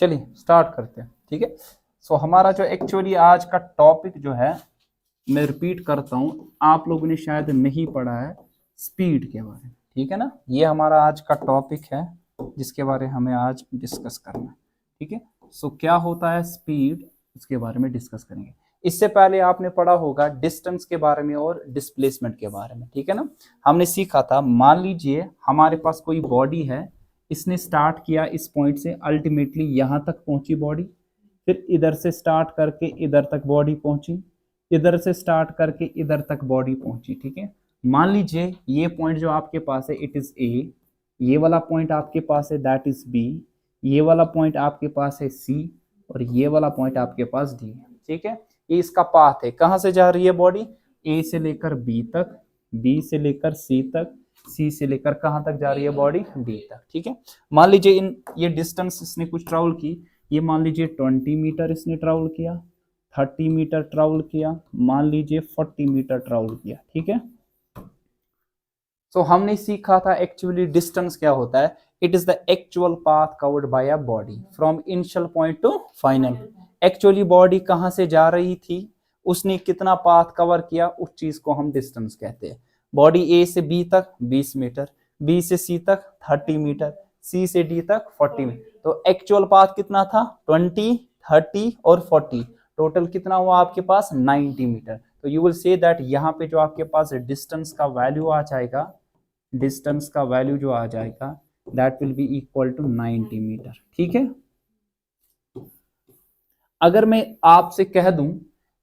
चलिए स्टार्ट करते हैं, ठीक है। सो हमारा जो एक्चुअली आज का टॉपिक जो है, मैं रिपीट करता हूँ, आप लोगों ने शायद नहीं पढ़ा है, स्पीड के बारे में, ठीक है ना। ये हमारा आज का टॉपिक है जिसके बारे में हमें आज डिस्कस करना है, ठीक है। सो क्या होता है स्पीड, उसके बारे में डिस्कस करेंगे। इससे पहले आपने पढ़ा होगा डिस्टेंस के बारे में और डिस्प्लेसमेंट के बारे में, ठीक है ना। हमने सीखा था, मान लीजिए हमारे पास कोई बॉडी है, इसने स्टार्ट किया इस पॉइंट से, अल्टीमेटली यहाँ तक पहुंची बॉडी, फिर इधर से स्टार्ट करके इधर तक बॉडी पहुंची, इधर से स्टार्ट करके इधर तक बॉडी पहुंची, ठीक है। मान लीजिए ये पॉइंट जो आपके पास है इट इज ए, ये वाला पॉइंट आपके पास है दैट इज बी, ये वाला पॉइंट आपके पास है सी, और ये वाला पॉइंट आपके पास डी है, ठीक है। ये इसका पाथ है, कहाँ से जा रही है बॉडी, ए से लेकर बी तक, बी से लेकर सी तक, सी से लेकर कहाँ तक जा रही है बॉडी, डी तक, ठीक है। मान लीजिए ये डिस्टेंस इसने कुछ ट्रेवल की, ये मान लीजिए 20 मीटर इसने ट्रेवल किया, 30 मीटर ट्रेवल किया, मान लीजिए 40 मीटर ट्रेवल किया, ठीक है। सो हमने सीखा था एक्चुअली डिस्टेंस क्या होता है, it is the actual path covered by a body from initial point two final. Actually body कहाँ से जा रही थी, उसने कितना पाथ कवर किया, उस चीज को हम डिस्टेंस कहते हैं। बॉडी ए से बी तक 20 मीटर, बी से सी तक 30 मीटर, सी से डी तक 40 मीटर, तो एक्चुअल पाथ कितना था, 20, 30 और 40, टोटल कितना हुआ आपके पास 90 मीटर। तो यू विल से दैट यहाँ पे जो आपके पास डिस्टेंस का वैल्यू आ जाएगा, डिस्टेंस का वैल्यू जो आ जाएगा that will be equal to 90 metre, ठीक है। अगर मैं आपसे कह दूं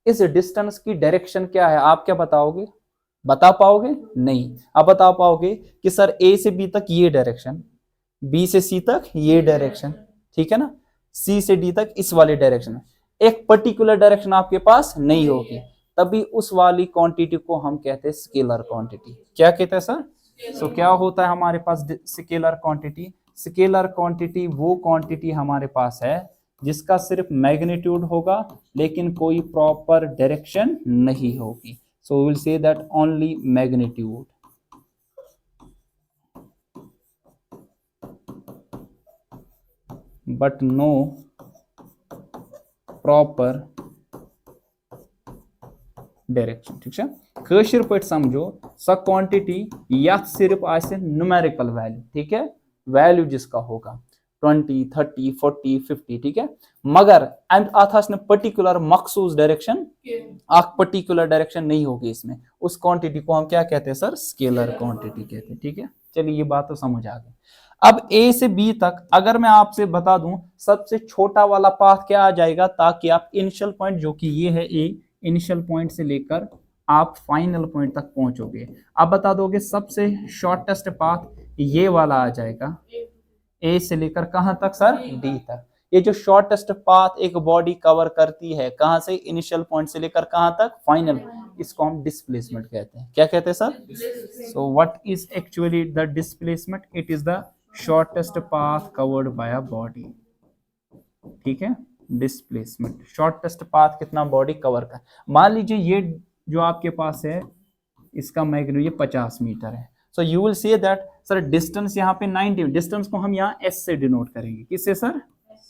इस डिस्टेंस की डायरेक्शन क्या है, आप क्या बताओगे, बता पाओगे, नहीं। आप बता पाओगे कि सर ए से बी तक ये डायरेक्शन, बी से सी तक ये डायरेक्शन, ठीक है ना, सी से डी तक इस वाले डायरेक्शन, एक पर्टिकुलर डायरेक्शन आपके पास नहीं होगी, तभी उस वाली क्वांटिटी को हम कहते हैं स्केलर क्वांटिटी। क्या कहते हैं सर, सो क्या होता है हमारे पास स्केलर क्वांटिटी, स्केलर क्वांटिटी वो क्वांटिटी हमारे पास है जिसका सिर्फ मैग्नीट्यूड होगा लेकिन कोई प्रॉपर डायरेक्शन नहीं होगी। So will say that only magnitude, but no proper direction, ठीक है। कशिर पे समझो स क्वांटिटी यथ सिर्फ आसे न्यूमेरिकल वैल्यू, ठीक है, वैल्यू जिसका होगा 20, 30, 40, 50, ठीक है, मगर अथ पर्टिकुलर मखसूस डायरेक्शन, पर्टिकुलर डायरेक्शन नहीं होगी इसमें, उस क्वांटिटी को हम क्या कहते हैं सर, स्केलर क्वांटिटी कहते हैं, ठीक है। चलिए ये बात तो समझ आ गई। अब ए से बी तक अगर मैं आपसे बता दूं सबसे छोटा वाला पाथ क्या आ जाएगा, ताकि आप इनिशियल पॉइंट जो कि ये है ए, इनिशियल पॉइंट से लेकर आप फाइनल पॉइंट तक पहुंचोगे, आप बता दोगे सबसे शॉर्टेस्ट पाथ ये वाला आ जाएगा, ए से लेकर कहां तक सर, डी तक। ये जो शॉर्टेस्ट पाथ एक बॉडी कवर करती है, कहां से, इनिशियल पॉइंट से लेकर कहां तक, फाइनल, इसको हम डिस्प्लेसमेंट कहते हैं। क्या कहते हैं sir, so what is actually the displacement, it is the shortest path covered by a body, ठीक है। डिस्प्लेसमेंट शॉर्टेस्ट पाथ कितना बॉडी कवर कर, मान लीजिए ये जो आपके पास है इसका मैग्नीट्यूड ये 50 मीटर है, so you will say that sir distance यहाँ पे 90, डिस्टेंस को हम यहाँ एस से डिनोट करेंगे, किससे सर,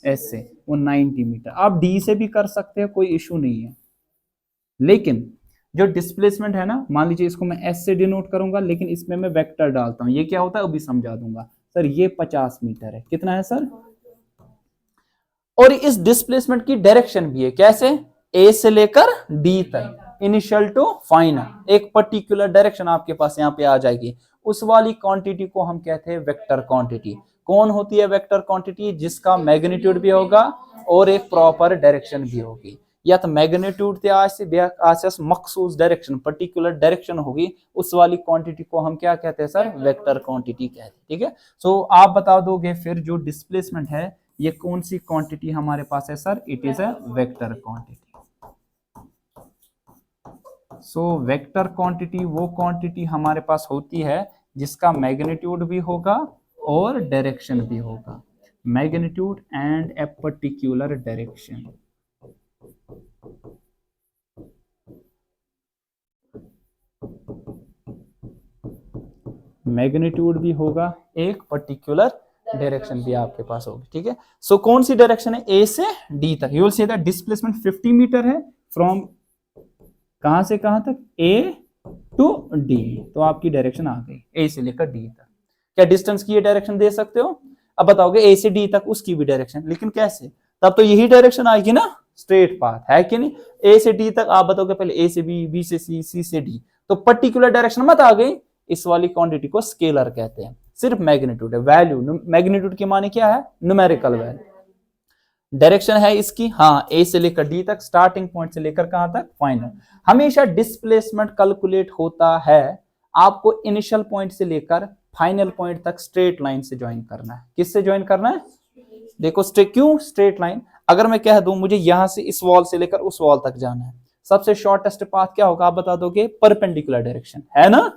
एस से, वो 90 मीटर। आप डी से भी कर सकते हैं, कोई इशू नहीं है, लेकिन जो डिस्प्लेसमेंट है ना, मान लीजिए इसको मैं एस से डिनोट करूंगा, लेकिन इसमें मैं वेक्टर डालता हूं, ये क्या होता है अभी समझा दूंगा। सर ये 50 मीटर है, कितना है सर, और इस डिस्प्लेसमेंट की डायरेक्शन भी है, कैसे, ए से लेकर डी तक, इनिशियल टू फाइनल, एक पर्टिकुलर डायरेक्शन आपके पास यहाँ पे आ जाएगी, उस वाली क्वांटिटी को हम कहते हैं वेक्टर क्वांटिटी। कौन होती है वेक्टर क्वांटिटी, जिसका मैग्नीट्यूड भी होगा और एक प्रॉपर डायरेक्शन भी होगी, या तो मैग्नीट्यूड मखसूस डायरेक्शन, पर्टिकुलर डायरेक्शन होगी, उस वाली क्वांटिटी को हम क्या कहते हैं सर, वेक्टर क्वांटिटी कहते हैं, ठीक है। सो आप बता दोगे फिर जो डिस्प्लेसमेंट है ये कौन सी क्वांटिटी हमारे पास है sir, it is a vector quantity. So vector quantity वो क्वांटिटी हमारे पास होती है जिसका मैग्नीट्यूड भी होगा और डायरेक्शन भी होगा, magnitude and a particular direction. Magnitude भी होगा, एक पर्टिकुलर डायरेक्शन भी आपके पास होगी, ठीक है। सो कौन सी डायरेक्शन है, ए से डी तक। You will see that displacement 50 metre है फ्रॉम कहां से कहां तक, ए टू डी। तो आपकी डायरेक्शन आ गई ए से लेकर डी तक। क्या डिस्टेंस की ये डायरेक्शन दे सकते हो? अब बताओगे ए से डी तक उसकी भी डायरेक्शन, लेकिन कैसे? तब तो यही डायरेक्शन आएगी ना, स्ट्रेट पाथ है कि नहीं। ए से डी तक आप बताओगे पहले ए से बी, बी से सी, सी से डी, तो पर्टिकुलर डायरेक्शन मत आ गई। इस वाली क्वांटिटी को स्केलर कहते हैं, सिर्फ मैग्नीट्यूड है, वैल्यू। मैग्नीट्यूड के माने क्या है, न्यूमेरिकल वैल्यू। डायरेक्शन है इसकी, हाँ, ए से लेकर डी तक, स्टार्टिंग पॉइंट से लेकर कहां तक, फाइनल। हमेशा डिस्प्लेसमेंट कैलकुलेट होता है आपको इनिशियल पॉइंट से लेकर फाइनल पॉइंट तक स्ट्रेट लाइन से ज्वाइन करना है। किससे ज्वाइन करना है? देखो क्यों स्ट्रेट लाइन? अगर मैं कह दूं मुझे यहां से इस वॉल से लेकर उस वॉल तक जाना है, सबसे शॉर्टेस्ट पाथ क्या होगा आप बता दोगे? परपेंडिकुलर डायरेक्शन, है ना।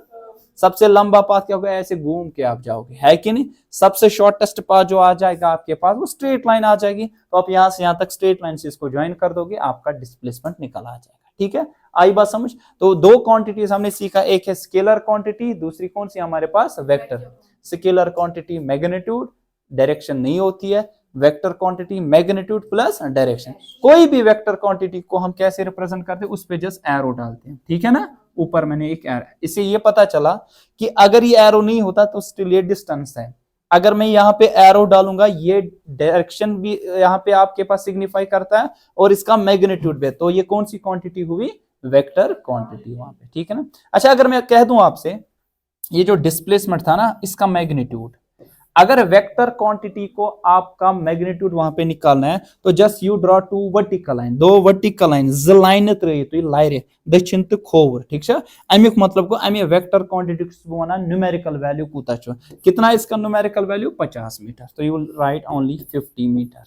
सबसे लंबा पाथ क्या होगा? ऐसे घूम के आप जाओगे, है कि नहीं। सबसे शॉर्टेस्ट पाथ जो आ जाएगा आपके पास वो स्ट्रेट लाइन आ जाएगी। तो आप यहां से यहां तक स्ट्रेट लाइन से इसको ज्वाइन कर दोगे, आपका डिस्प्लेसमेंट निकल आ जाएगा, ठीक है। आई बात समझ? तो दो क्वांटिटीज हमने सीखा, एक है स्केलर क्वांटिटी, दूसरी कौन सी हमारे पास, vector. Scalar quantity magnitude, direction नहीं होती है। Vector quantity magnitude plus direction. कोई भी वेक्टर क्वांटिटी को हम कैसे रिप्रेजेंट करते हैं, उस पे जस्ट एरो डालते हैं, ठीक है ना। ऊपर मैंने एक एरो, इससे ये पता चला कि अगर ये एरो नहीं होता तो स्टिल ये डिस्टेंस है। अगर मैं यहाँ पे एरो डालूंगा, ये डायरेक्शन भी यहाँ पे आपके पास सिग्निफाई करता है और इसका मैग्नीट्यूड भी। तो ये कौन सी क्वांटिटी हुई, वेक्टर क्वांटिटी वहां पे, ठीक है ना। अच्छा, अगर मैं कह दूं आपसे ये जो डिस्प्लेसमेंट था ना, इसका मैग्नीट्यूड, अगर वेक्टर क्वांटिटी को आपका मैग्नीट्यूड वहां पे निकालना है तो just you draw two vertical line, दो वर्टिकल लाइन लाइन त्रित तो लाइरे दक्षिण तो खोवर, ठीक है। अमुक मतलब को अमे vector quantity one numerical value कूता कितना, इसका न्यूमेरिकल वैल्यू 50 मीटर। तो you will write only 50 metre.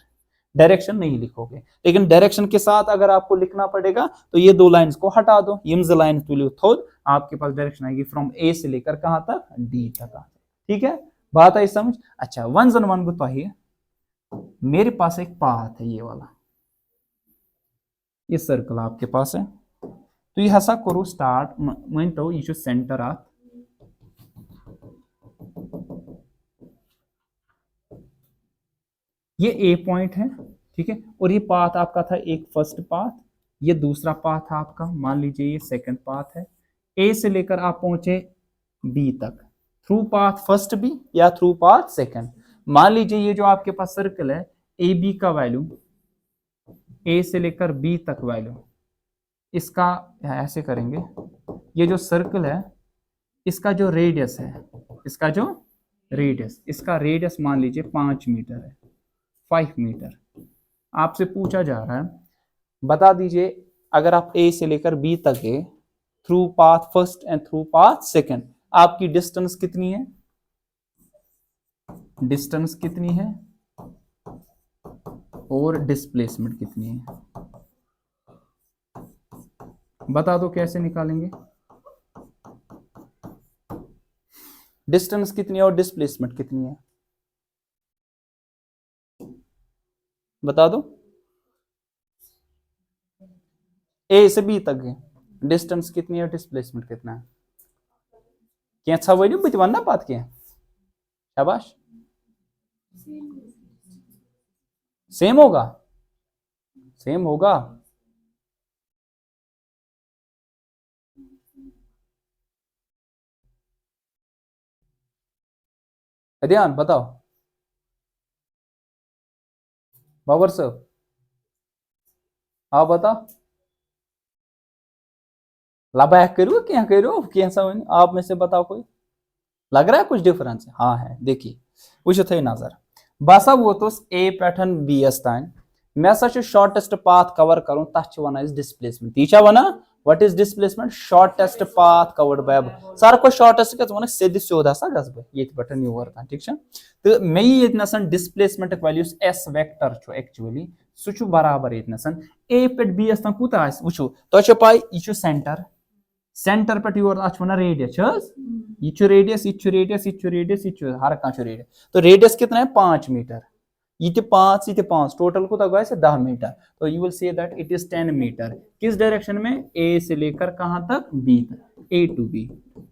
Direction नहीं लिखोगे, लेकिन डायरेक्शन के साथ अगर आपको लिखना पड़ेगा तो ये दो लाइंस को हटा दो, यम्स लाइन तुल्यू थोद, आपके पास डायरेक्शन आएगी फ्रॉम ए से लेकर कहां तक, डी तक, ठीक है। बात आई समझ? अच्छा, वन जन वन गुता ही मेरे पास एक पाथ है, ये वाला, ये सर्कल आपके पास है। तो ये हसा करो स्टार्ट मन तो ये सेंटर आ, ये ए पॉइंट है, ठीक है। और ये पाथ आपका था एक फर्स्ट पाथ, ये दूसरा पाथ आपका, मान लीजिए ये सेकंड पाथ है। ए से लेकर आप पहुंचे बी तक थ्रू पाथ फर्स्ट बी या थ्रू पाथ सेकंड। मान लीजिए ये जो आपके पास सर्कल है, ए बी का वैल्यू, ए से लेकर बी तक वैल्यू, इसका ऐसे करेंगे, ये जो सर्कल है इसका जो रेडियस है, इसका जो रेडियस, इसका रेडियस मान लीजिए 5 मीटर है, 5 मीटर। आपसे पूछा जा रहा है, बता दीजिए अगर आप ए से लेकर बी तक गए through path first and through path second, आपकी डिस्टेंस कितनी है, डिस्टेंस कितनी है और डिस्प्लेसमेंट कितनी है, बता दो कैसे निकालेंगे। डिस्टेंस कितनी है और डिस्प्लेसमेंट कितनी है, बता दो। ए से बी तक गए, डिस्टेंस कितनी है और डिस्प्लेसमेंट कितना है। क्या वो बुत वन पात क्या, शाबाश, सेम होगा, सेम होगा। ध्यान बताओ बाबर साहब, आप बताओ, लबैक करो क्या करो कैसा, आप में से बताओ कोई लग रहा है कुछ डिफरेंस? हाँ है, देखिए वो थे नजर बस वो तो ए पे बी एस तान मे शॉर्टेस्ट पाथ कवर कर तथ वन डिस्प्लेसमेंट, ती one what is displacement, shortest path covered by सार को शॉर्टेस्ट क्या वन सेद स्योद हसा गस बह ये पे यूर तान, ठीक है। तो मे ये displacement values S vector actually सह बराबर ये ए पे बी एस तान कूत वो तो पाई यह सेंटर, सेंटर पे योर वन रेडियस, ये रेडियस ये रेडियस ये रेडियस ये हर कह रेडियस। तो रेडियस कितना है 5 मीटर, ये 5 टोटल को गए 10 मीटर। तो you will say that it is 10 metre. किस डायरेक्शन में, ए से लेकर कहां तक, बी तक, ए टू बी,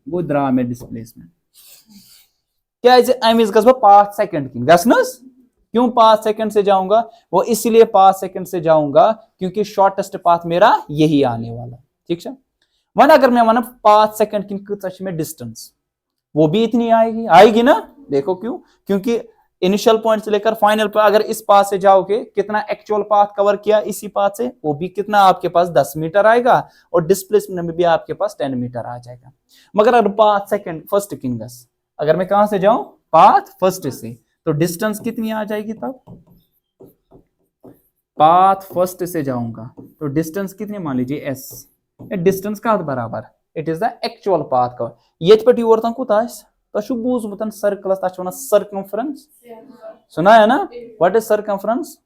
वो द्रा में डिस्प्लेसमेंट। क्या अमिस गस 5 सेकंड किन गसनस। क्यों 5 सेकंड से जाऊंगा? वो इसलिए 5 सेकंड से जाऊंगा क्योंकि शॉर्टेस्ट पाथ मेरा यही आने वाला। ठीक है, वन अगर मैं वन 5 सेकंड किन कच में डिस्टेंस, वो भी इतनी आएगी, आएगी ना। देखो क्यों? क्योंकि इनिशियल पॉइंट से लेकर फाइनल पर अगर इस पाथ से जाओगे, कितना एक्चुअल पाथ कवर किया इसी पाथ से, वो भी कितना आपके पास 10 मीटर आएगा, और डिस्प्लेसमेंट में भी आपके पास 10 मीटर आ जाएगा। मगर अगर पाथ सेकंड फर्स्ट किंगस, अगर मैं कहां से जाऊं? पाथ फर्स्ट से, तो डिस्टेंस कितनी आ जाएगी? तब पाथ फर्स्ट से जाऊंगा तो डिस्टेंस कितनी मान लीजिए एस। डिस्टेंस का बराबर it is the actual path cover. ये पे योर तक कुत तो बूजमुत सर्कलस तक वन सर्कमफ्रेंस, सुना है ना? What is circumference?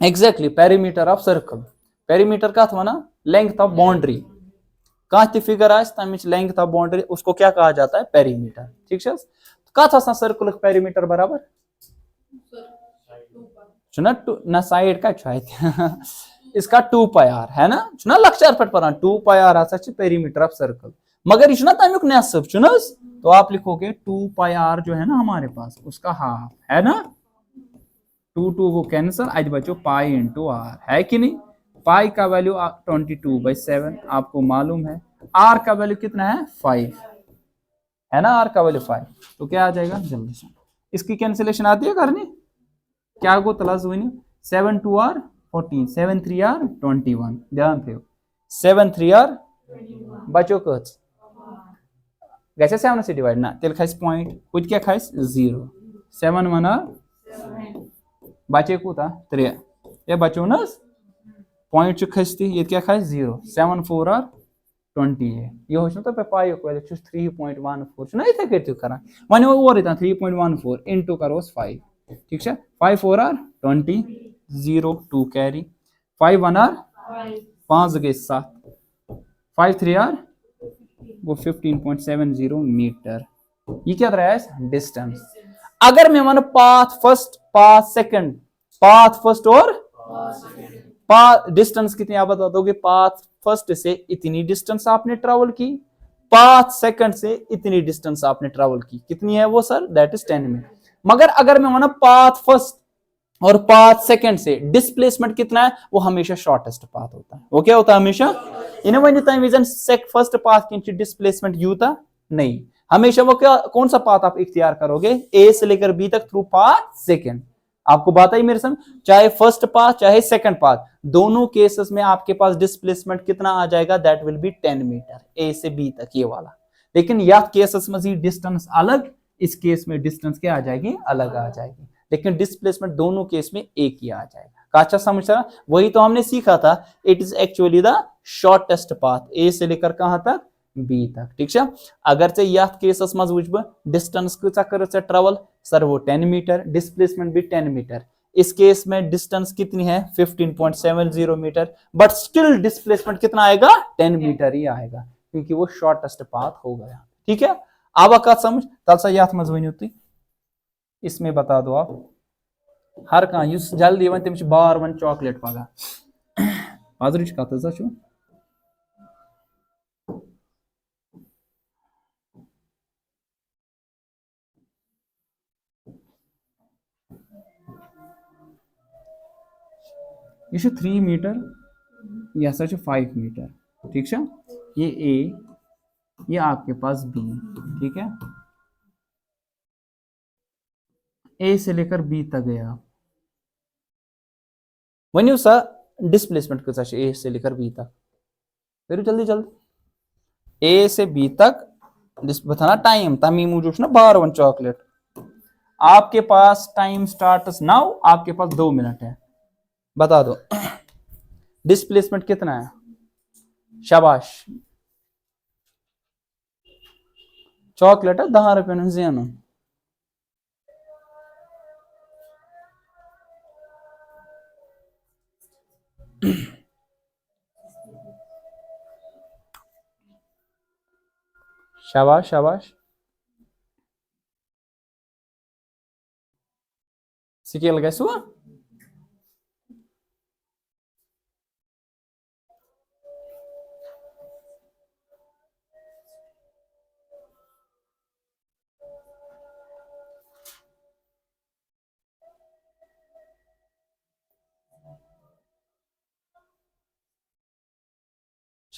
Exactly perimeter of circle. Perimeter कत वन? Length of boundary. कह फिगर तमिच लेंथ ऑफ बाउंड्री, उसको क्या कहा जाता है? पेरीमीटर। ठीक है, कत सर्कल पेरीमीटर बराबर ना साइड का इसका 2πr है ना, चुना लक्चर पे पढ़ा 2πr पेरीमीटर ऑफ सर्कल। मगर ये तमिक नेसफ तो आप लिखोगे 2πr जो है ना हमारे पास, उसका हाफ है ना। 2 वो कैंसल, आज बचो पाई इंटू आर, है कि नहीं? पाई का वैल्यू 22/7 आपको मालूम है। आर का वैल्यू कितना है? 5 है ना, आर का वैल्यू 5। तो क्या आ जाएगा जल्दी से? इसकी कैंसिलेशन आती है करनी? क्या को तलाश हुई नहीं? 7 2 r 14, 7 3 r 21। ध्यान थे 7 3 r बचो कच गैसे 7 से डिवाइड ना, तेल खाइस पॉइंट कुछ क्या खाइस 0, 7 1 r बचे कूता 3 ये बचो ना पॉइंट खसती, ये क्या खाइस 0, 7 4 r 20 है। ये हो तो पे पाई को वैल्यू 3.14 ना इथे करते करा माने और इतना 3.14 इनटू करोस 5। ठीक है, 5 4 r 20, 0 2 कैरी, 5 1 r 5 गए 7, 5 3 r वो 15.70 मीटर। ये क्या रहा है? डिस्टेंस। अगर मैं मानो path first, path second, path first और पाथ डिस्टेंस कितनी आप बता दोगे? पाथ फर्स्ट से इतनी डिस्टेंस आपने ट्रेवल की, पाथ सेकंड से इतनी डिस्टेंस आपने ट्रेवल की। कितनी है वो सर? That is 10 metre. मगर अगर मैं माना पाथ फर्स्ट और पाथ सेकंड से डिस्प्लेसमेंट कितना है, वो हमेशा शॉर्टेस्ट पाथ होता है। वो क्या होता है? हमेशा इन्हें वन विजन सेक फर्स्ट पाथ की डिस्प्लेसमेंट यूता नहीं, हमेशा वो क्या कौन सा पाथ आप इख्तियार करोगे? ए से लेकर बी तक थ्रू पाथ सेकंड। आपको बात आई मेरे समझ? चाहे फर्स्ट पाथ चाहे सेकंड पाथ, दोनों केसेस में आपके पास डिस्प्लेसमेंट कितना आ जाएगा? दैट विल बी 10 मीटर ए से बी तक, ये वाला। लेकिन यह केसेस में डिस्टेंस अलग, इस केस में डिस्टेंस क्या आ जाएगी? अलग आ जाएगी। लेकिन डिस्प्लेसमेंट दोनों केस में एक ही आ जाएगा। काचा समझ रहा? वही तो हमने सीखा था, it is actually the shortest path ए से लेकर कहां तक? बी तक। ठीक है, अगर से यह केसेस मज वुच डिस्टेंस कर ट्रेवल सर वो 10 मीटर, डिस्प्लेसमेंट भी 10 मीटर। इस केस में डिस्टेंस कितनी है? 15.70 मीटर, बट स्टिल डिस्प्लेसमेंट कितना आएगा? 10 मीटर ही आएगा, क्योंकि वो शॉर्टेस्ट पाथ हो गया। ठीक है, अब अकत समझ तल सा याथ मज वन होती इसमें बता दो आप हर कह जल्दी वन तम बार वन चॉकलेट पगह अजरच कत छु ये 3 मीटर, ये 5 मीटर। ठीक है, ये ए, ये आपके पास बी। ठीक है, ए से लेकर बी तक गया। वन सा डिस्प्लेसमेंट कसा ए से लेकर बी तक, फिर जल्दी जल्दी ए से बी तक बताना टाइम तमी मूजूब ना बार वन चॉकलेट। आपके पास टाइम स्टार्ट नाउ, आपके पास 2 मिनट है, बता दो डिस्प्लेसमेंट कितना है? शाबाश, चॉकलेट है 10 रुपये जेनो। शाबाश शाबाश, स्केल गैस हुआ।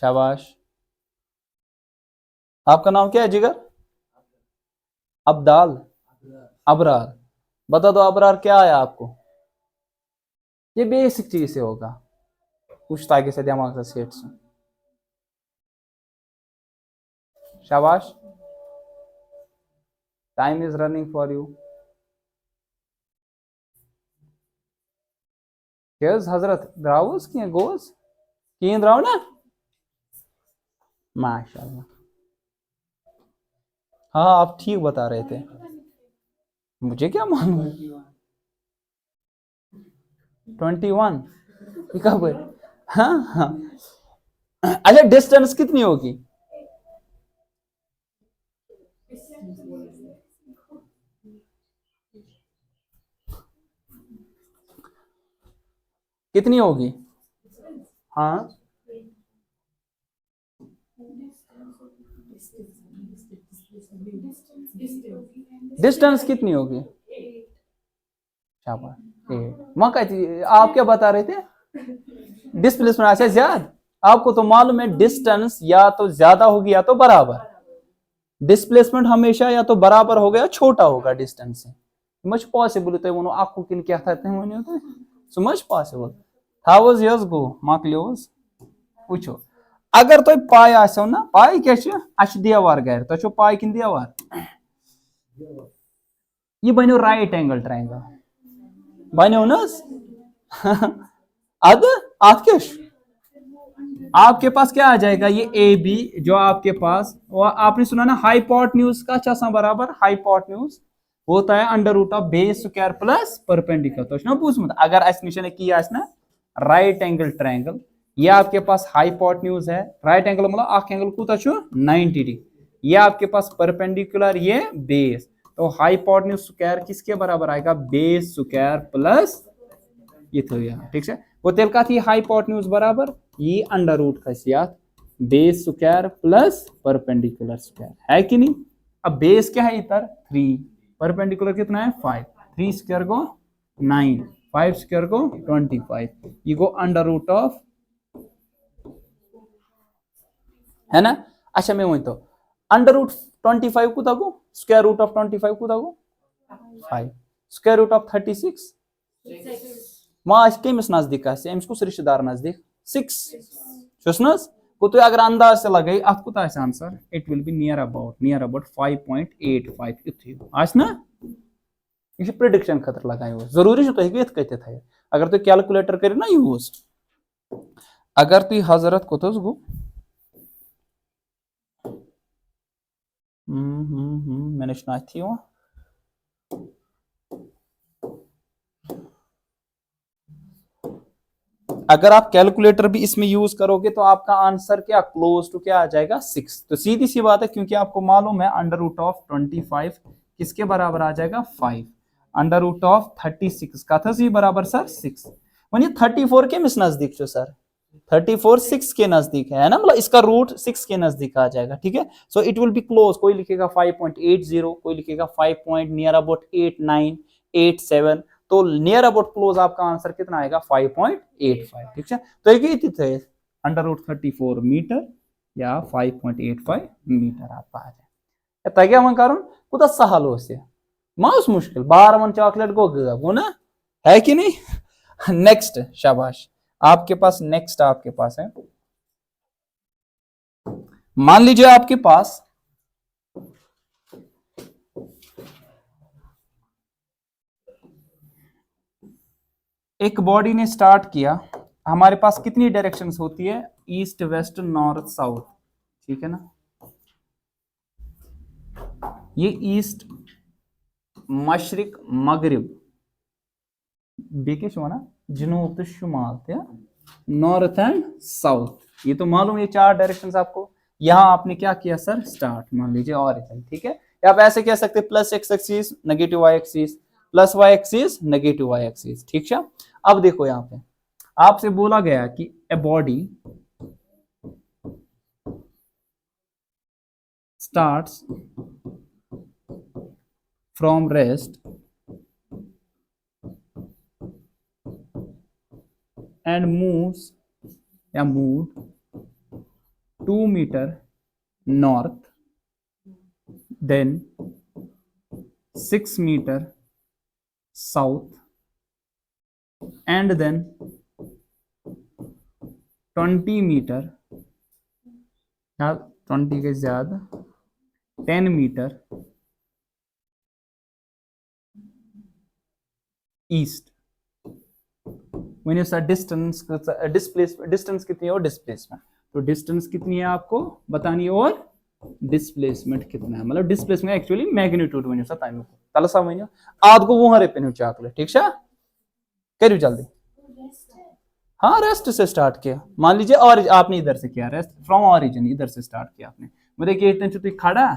शाबाश। आपका नाम क्या है जिगर? अब्दाल, अबरार। बता दो अबरार क्या आया आपको? ये बेसिक चीज से होगा, कुछ आगे से दिमाग से सेट से। शाबाश। Time is running for you. Case हजरत द्राउस की गोस की द्राव ना, माशाल्लाह। हाँ आप ठीक बता रहे थे, मुझे क्या मालूम। 21 कब है? हाँ हाँ। अच्छा डिस्टेंस कितनी होगी? कितनी होगी? हाँ डिस्टेंस कितनी होगी? शाबाश। मौका आप क्या बता रहे थे? डिस्प्लेसमेंट अच्छा ज्यादा। आपको तो मालूम है डिस्टेंस या तो ज्यादा होगी या तो बराबर। डिस्प्लेसमेंट हमेशा या तो बराबर होगा या छोटा होगा डिस्टेंस से। मच पॉसिबल होता है वो आपको किन क्या कहते हैं वो होता है so much possible. How was yours go मॉकलियोस पूछो। अगर तो पाई आसो ना, पाई क्या अच्छ दीवार गर तो पाई किन दीवार ये बनो राइट एंगल ट्रायंगल बनो ना अद अत क्या आपके पास क्या आ जाएगा? ये ए बी जो आपके पास, वो आपने सुना ना हाइपोटेन्यूज का चसा बराबर हाइपोटेन्यूज होता है under root of base square plus perpendicular. तो ना पूछ अगर अस निशन की ना राइट एंगल ट्रायंगल, ये आपके पास हाइपोटेन्यूज है, राइट एंगल मतलब अख एंगल कूता 90 डिग्री, ये आपके पास परपेंडिकुलर ये बेस, तो हाइपोटेन्यूज स्क्वायर किसके बराबर आएगा? बेस स्क्वायर प्लस ये थो यहाँ, ठीक है। वो तेल का थी हाइपोटेन्यूज बराबर ये अंडर रूट खसियात base square plus perpendicular square है कि नहीं। अब बेस क्या है इधर 3, परपेंडिकुलर कितना है 5, 3 स्क्वायर को 9, 5 स्क्वायर को 25, ये को अंडर रूट ऑफ है ना। अच्छा मैं वही तो अंडर रूट 25 को तको स्क्वायर रूट ऑफ 25 को तको 5, स्क्वायर रूट ऑफ 36 मास कमिस नजदीक अम्स कुछ रिश्तेदार नजदीक 6 को तो अगर अंदाज से लगे अत कुत answer it will be near about 5.85 इतु आस ना। यह प्रिडिक्शन खतर लगाए जरूरी तुम कत अगर तुम कैलकुलेटर करो ना यूज, अगर तुम हजरत कोत गो मैंने थी अगर आप कैलकुलेटर भी इसमें यूज करोगे तो आपका आंसर क्या क्लोज टू क्या आ जाएगा 6। तो सीधी सी बात है क्योंकि आपको मालूम है अंडर रूट ऑफ 25 किसके बराबर आ जाएगा 5, अंडर रूट ऑफ 36 का था बराबर सर 6, मानिए 34 के मिस नजदीक जो सर 34 6 के नजदीक है ना, मतलब इसका रूट 6 के नजदीक आ जाएगा, ठीक है। So it will be close, कोई लिखेगा 5.80, कोई लिखेगा 5 नियर अबाउट 89 87, तो नियर अबाउट क्लोज आपका आंसर कितना आएगा 5.85, ठीक है। तो एक थे अंडर रूट 34 मीटर या 5.85 मीटर आपका आ जाए तगह वन कर कुछ सहल हो माउस मुश्किल 12 मन चॉकलेट गो ना है कि नहीं। नेक्स्ट शाबाश आपके पास, नेक्स्ट आपके पास है, मान लीजिए आपके पास एक बॉडी ने स्टार्ट किया, हमारे पास कितनी डायरेक्शंस होती है? ईस्ट वेस्ट नॉर्थ साउथ, ठीक है ना। ये ईस्ट मशरिक मगरिब बेकिश होना जनूब तो शुमाल थे, नॉर्थ एंड साउथ, ये तो मालूम ये 4 डायरेक्शंस आपको। यहां आपने क्या किया सर स्टार्ट, मान लीजिए ऑरिजिन, ठीक है। आप ऐसे कह सकते plus X axis negative Y axis, plus Y axis negative Y axis, ठीक है। अब देखो यहाँ पे आपसे बोला गया कि a body starts from rest and moves या moved 2 meter north, then 6 meter south, and then 20 meter, 20 के ज्यादा 10 meter east. Sir distance distance कितनी है और डिस्प्लेसमेंट, तो डिस्टेंस कितनी है आपको बतानी है और डिस्प्लेसमेंट कितना है, मतलब displacement actually magnitude one sir तमें तल सा वन आद गो वह पे चॉकलेट ठीक है करू जल्दी। हाँ रेस्ट से स्टार्ट किया, मान लीजिए और आपने इधर से किया रेस्ट फ्रॉम ऑरिजिन, इधर से स्टार्ट किया आपने, मुझे देखिए इतने तुम खड़ा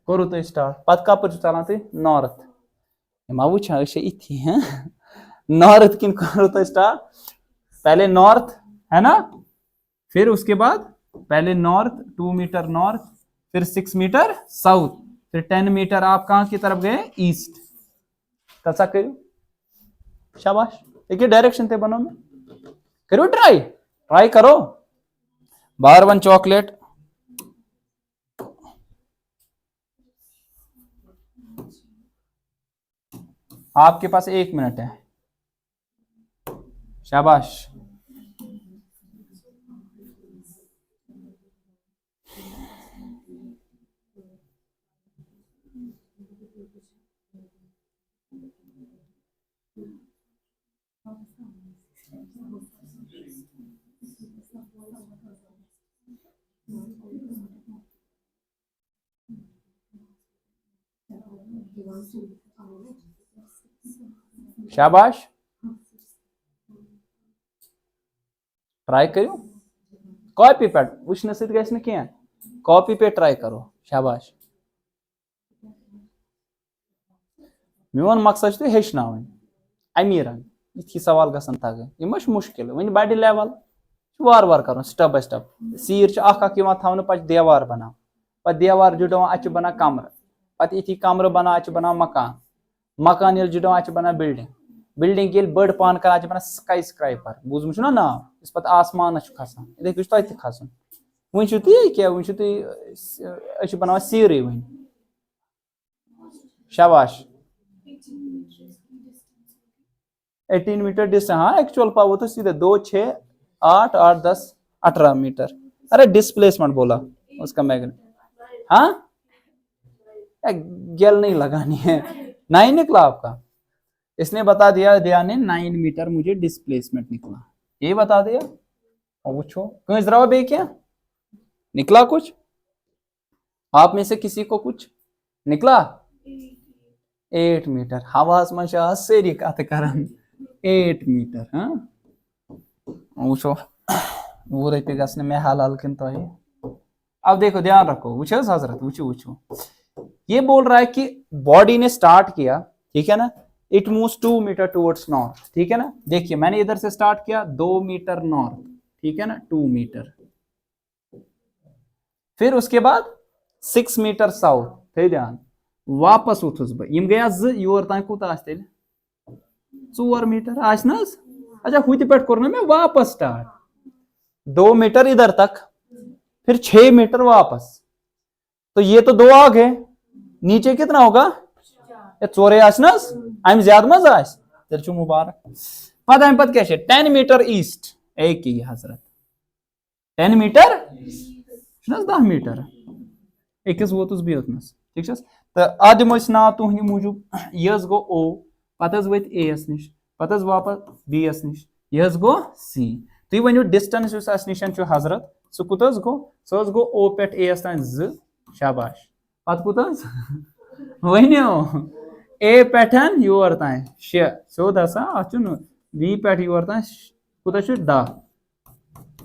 करो तो स्टार्ट पत कप चलान तुम नॉर्थ मा वुचान इथी है नॉर्थ किन करो तो स्टार्ट, पहले नॉर्थ है ना, फिर उसके बाद पहले नॉर्थ 2 मीटर नॉर्थ, फिर 6 मीटर साउथ, फिर 10 मीटर आप कहां की तरफ गए ईस्ट। कैसा करो शाबाश, देखिए डायरेक्शन थे बनो में करो ट्राई ट्राई करो। बार 1 चॉकलेट आपके पास 1 मिनट है, शाबाश। शाबाश ट्राई करो कॉपी पे वुचन सह कॉपी पे ट्राई करो शाबाश। मोन मकसद तुम हेचन अमीरन ये सवाल गसन तगन यह मुश्किल वन बड़ लेवल वार वार कर स्टेप बाय स्टेप, सीर थवन पे देवार बना पे देवार जुड़वान अ बना कमर पे इथी कमर बना अ बना मकान मकान ये जुड़वान अ बना बिल्डिंग बिल्डिंग ये बड़ पान कर बना स्काई स्क्राइपर बूजम ना नाव इस पे आसमान खसान इथे तक खसन वन ती क्या वन तुम बना सीर वन शाबाश 18 मीटर डिस्टेंस। हाँ एक्चुअल पावर तो सीधे 2 6 8 8 10 18 मीटर। अरे डिस्प्लेसमेंट बोला उसका मैग्नेट। हाँ गेल नहीं लगानी है 9 निकला आपका, इसने बता दिया दिया ने 9 मीटर मुझे डिस्प्लेसमेंट निकला, ये बता दिया। और पूछो क्यों जरा बे क्या निकला कुछ आप में से किसी को कुछ निकला 8 मीटर हवास में सेरी कत करन 8 मीटर। हाँ वो वो रही गसने में हाल किन तो है। अब देखो ध्यान रखो वुचो हजरत वुचो वुचो ये बोल रहा है कि बॉडी ने स्टार्ट किया ठीक है ना, it moves 2 metre towards north ठीक है ना। देखिए मैंने इधर से स्टार्ट किया 2 मीटर नॉर्थ ठीक है ना 2 मीटर, फिर उसके बाद 6 मीटर साउथ थे ध्यान वापस उठुस बह गया योर तान कूत 4 मीटर आस ना। अच्छा हुत पे कोर ना मैं वापस स्टार्ट 2 मीटर इधर तक फिर 6 मीटर वापस, तो ये तो 2 आ गए नीचे कितना होगा ये चोरे आसनस अम ज्यादा मज आस तेल छु मुबारक। पत अम पत क्या 10 मीटर ईस्ट एक ही हजरत 10 मीटर 10 मीटर अकिस वोतुस बेतनस ठीक तो अद ना तुहद मूजूब यह गो ओ पत वत ए एस निश पत वापस बी एस निश यह गो सी। तुम वनो डिस्टेंस निश हजरत सह कुत गो सह गो ओ पे ए एस तान 2 शाबाश पत कुत वनो ए पे योर तान 6 सोद अन बी पे योर तान कुत 10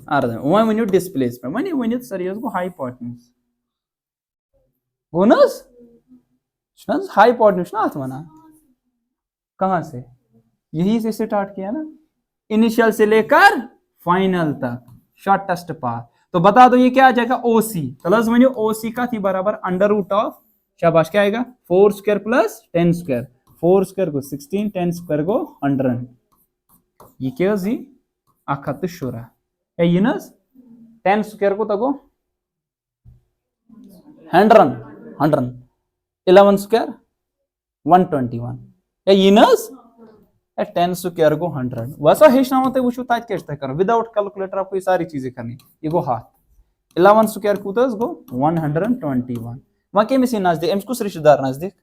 अर्ध वन वनो डिस्प्लेसमेंट वन वन सर यह गो हाइपोटेन्यूज गो न हाइपोटेन्यूज ना अत वना कहाँ से यही से स्टार्ट किया ना इनिशियल से लेकर फाइनल तक शॉर्टेस्ट पाथ। तो बता दो ये क्या आ जाएगा ओसी प्लस वनो ओसी का थी बराबर अंडर रूट ऑफ शाबाश क्या आएगा 4 स्क्वायर प्लस 10 स्क्वायर 4 स्क्वायर को 16 10 स्क्वायर को 100 ये क्या जी 110 ए यह 10 स्क्वायर को गो 100 11 स्क्वायर 121 ए यह 10 स्क्वायर गो 100 वैसा हेचना तुम वो तत क्या कर विदाउट कैलकुलेटर आपको ये सारी चीजें करनी ये गो हाथ 11 स्क्वायर कूत गो 121 वह कमिस नजदीक अम्स कुछ रिश्तेदार नजदीक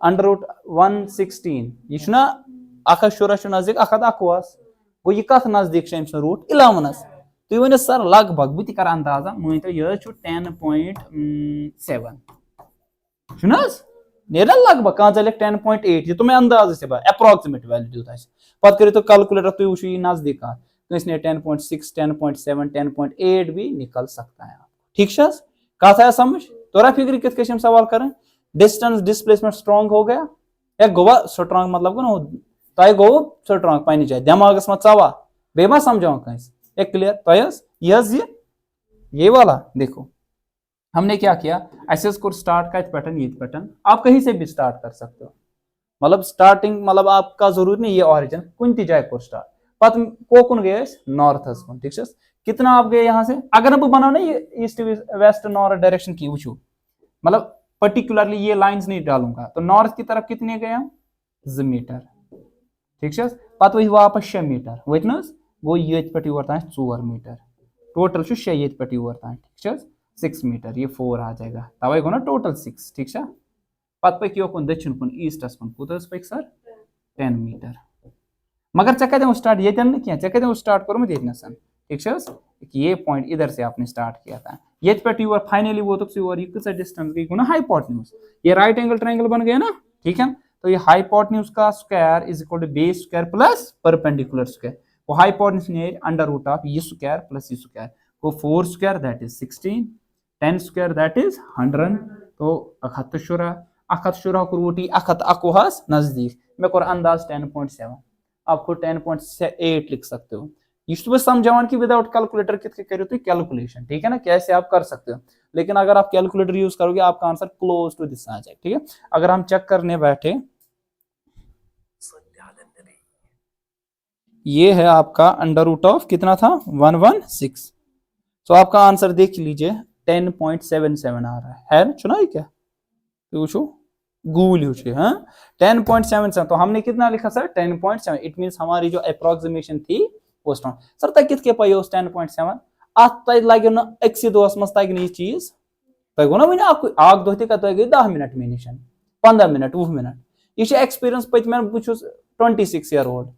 अंडर रूट 116 यह 110 नजदीक 111 गो यह कत नजदीक अम्स रूट 11 तुम वन सर लगभग बह कर अंदाजा मान तो यह 10.7 नेर लगभग कह लिख 10.8 यह तुम्हें अंदाज से अप्रोक्सीमेट वैल्यू दित पे करो तो कैलकुलेटर तुम वो यह नजदीक कस ने 10.6 10.7 10.8 भी निकल सकता है ठीक कत आया समझ तोरा फिक्र कित सवाल करें डिस्टेंस डिस्प्लेसमेंट स्ट्रॉन्ग हो गया या गोवा स्ट्रॉन्ग मतलब गो तुम गो स्ट्रॉन्ग पन्ने जाए दिमागस में चवा बे मा समझाओ कस एक क्लियर तो ये वाला देखो हमने क्या किया एसएस को स्टार्ट कत पैटर्न आप कहीं से भी स्टार्ट कर सकते हो मतलब स्टार्टिंग मतलब आपका जरूरी नहीं ये ऑरिजिन कुन ती जाए को स्टार्ट पत कोकुन गए नॉर्थ कुन ठीक है कितना आप गए यहाँ से अगर अब बनाओ ना ये ईस्ट वेस्ट नॉर्थ डायरेक्शन की वो मतलब पर्टिकुलरली ये लाइंस नहीं डालूंगा तो नॉर्थ की तरफ कितने गए हम 2 मीटर ठीक है पत वही वापस 6 मीटर वो गो ये पे योर तान 4 मीटर टोटल 6 ये पे योर तान ठीक है 6 मीटर ये 4 आ जाएगा तवे गो ना टोटल 6 ठीक है पत पे योकुन दक्षिण कुन ईस्टस कुन कूत पे सर 10 मीटर मगर चे कत स्टार्ट ये क्या चे कत स्टार्ट कर्मुत ये ठीक है ये पॉइंट इधर से आपने स्टार्ट किया था ये पे योर फाइनली वो ये कितना डिस्टेंस गई ना हाइपोटेन्यूज ये राइट एंगल ट्रायंगल बन गया ना ठीक है तो ये हाइपोटेन्यूज का square is equal to base square plus perpendicular square वो हाइपोटेन्यूज ने अंडर रूट ऑफ ये स्क्वायर प्लस ये स्क्वायर वो 4 square that is 16 10 square that is 100 तो 110 कुर्वटी 111 नजदीक मैं कर अंदाज 10.7 आपको 10.8 लिख सकते हो ये समझावन कि विदाउट कैलकुलेटर कितने करो तो कैलकुलेशन ठीक है ना कैसे आप कर सकते हो लेकिन अगर आप कैलकुलेटर यूज करोगे आपका आंसर क्लोज टू दिस आ जाए ठीक है अगर हम चेक करने बैठे ये है आपका अंडर रूट ऑफ कितना था 116 तो आपका आंसर देख लीजिए 10.77 आ रहा है ना सुना क्या तो गूगल यूज हाँ 10.77 तो हमने कितना लिखा सर 10.7 इट मीन्स हमारी जो अप्रोक्सीमेशन थी वो स्ट्रॉन्ग सर तक कित पे 10.7 अत लगे ना अक्स दोस मज तक ये चीज तुम गो ना वन अख दह तुम गई 10 मिनट मे निश 15 मिनट 20 मिनट यह एक्सपीरियंस पतम बहुत 26 ईयर ओल्ड